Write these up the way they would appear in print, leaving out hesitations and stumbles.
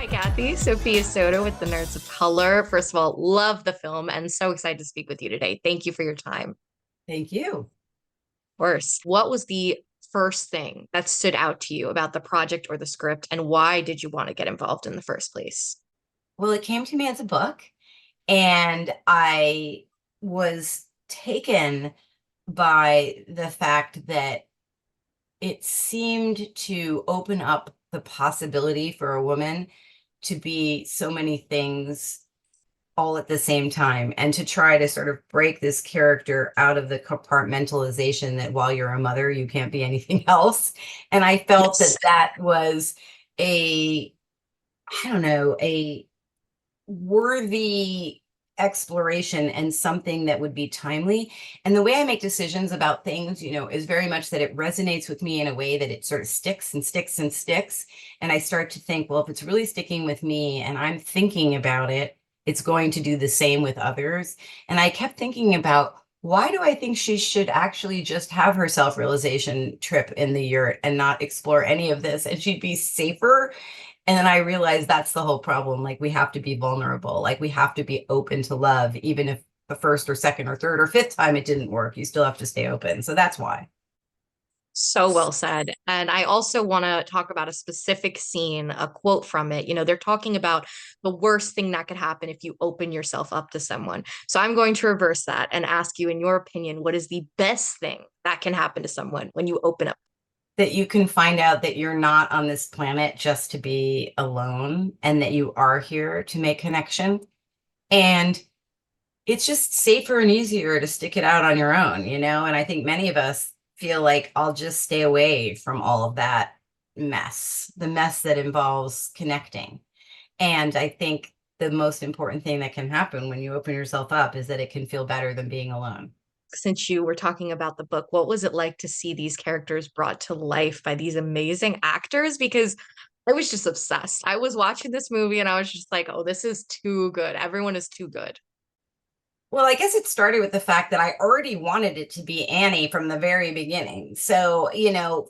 Hi, Kathy. Sophia Soto with the Nerds of Color. First of all, love the film and so excited to speak with you today. Thank you for your time. Thank you. First, what was the first thing that stood out to you about the project or the script, and why did you want to get involved in the first place? Well, it came to me as a book, and I was taken by the fact that it seemed to open up the possibility for a woman to be so many things all at the same time and to try to sort of break this character out of the compartmentalization that while you're a mother, you can't be anything else. And I felt that Yes. that was a, I don't know, a worthy exploration and something that would be timely. And the way I make decisions about things, is very much that it resonates with me in a way that it sort of sticks and sticks and sticks. And I start to think, well, if it's really sticking with me and I'm thinking about it, it's going to do the same with others. And I kept thinking about, why do I think she should actually just have her self-realization trip in the yurt and not explore any of this? And she'd be safer. And then I realized that's the whole problem. Like, we have to be vulnerable. Like, we have to be open to love, even if the first or second or third or fifth time it didn't work. You still have to stay open. So that's why. So well said. And I also want to talk about a specific scene, a quote from it. They're talking about the worst thing that could happen if you open yourself up to someone. So I'm going to reverse that and ask you, in your opinion, what is the best thing that can happen to someone when you open up? That you can find out that you're not on this planet just to be alone and that you are here to make connection. And it's just safer and easier to stick it out on your own, And I think many of us feel like, I'll just stay away from all of that mess, the mess that involves connecting. And I think the most important thing that can happen when you open yourself up is that it can feel better than being alone. Since you were talking about the book, what was it like to see these characters brought to life by these amazing actors? Because I was just obsessed. I was watching this movie and I was just like, oh, this is too good. Everyone is too good. Well, I guess it started with the fact that I already wanted it to be Annie from the very beginning. So,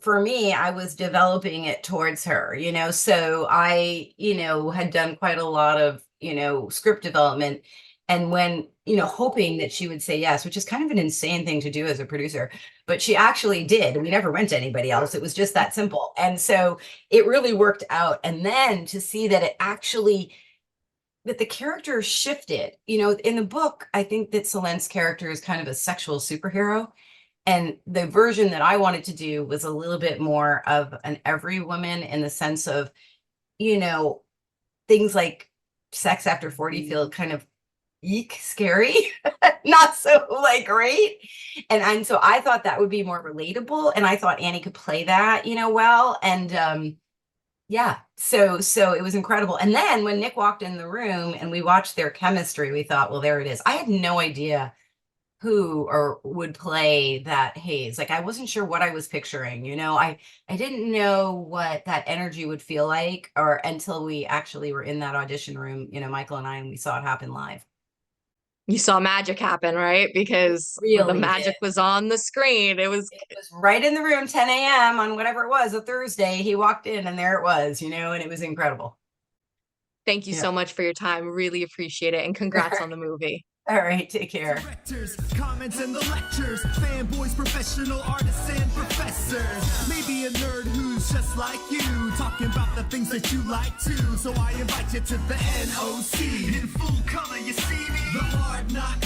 for me, I was developing it towards her, so I, had done quite a lot of, script development. And when, hoping that she would say yes, which is kind of an insane thing to do as a producer, but she actually did. We never went to anybody else. It was just that simple. And so it really worked out. And then to see that it actually that the character shifted. In the book, I think that Celine's character is kind of a sexual superhero. And the version that I wanted to do was a little bit more of an every woman, in the sense of, you know, things like sex after 40 feel kind of eek, scary, not so like great. And so I thought that would be more relatable. And I thought Annie could play that, well. And yeah, so it was incredible. And then when Nick walked in the room and we watched their chemistry, we thought, well, there it is. I had no idea who or would play that Hayes. Like, I wasn't sure what I was picturing, I didn't know what that energy would feel like, or until we actually were in that audition room, Michael and I, and we saw it happen live. You saw magic happen, right? Because the Really did. magic was on the screen. It was. It was right in the room, 10 a.m. on whatever it was, a Thursday. He walked in and there it was, and it was incredible. Thank you Yeah. so much for your time. Really appreciate it. And congrats on the movie. All right, take care. Directors, comments and the lectures, fanboys, professional artists and professors. Maybe a nerd who's just like you, talking about the things that you like too. So I invite you to the NOC. In full color, you see me. The Hard Knock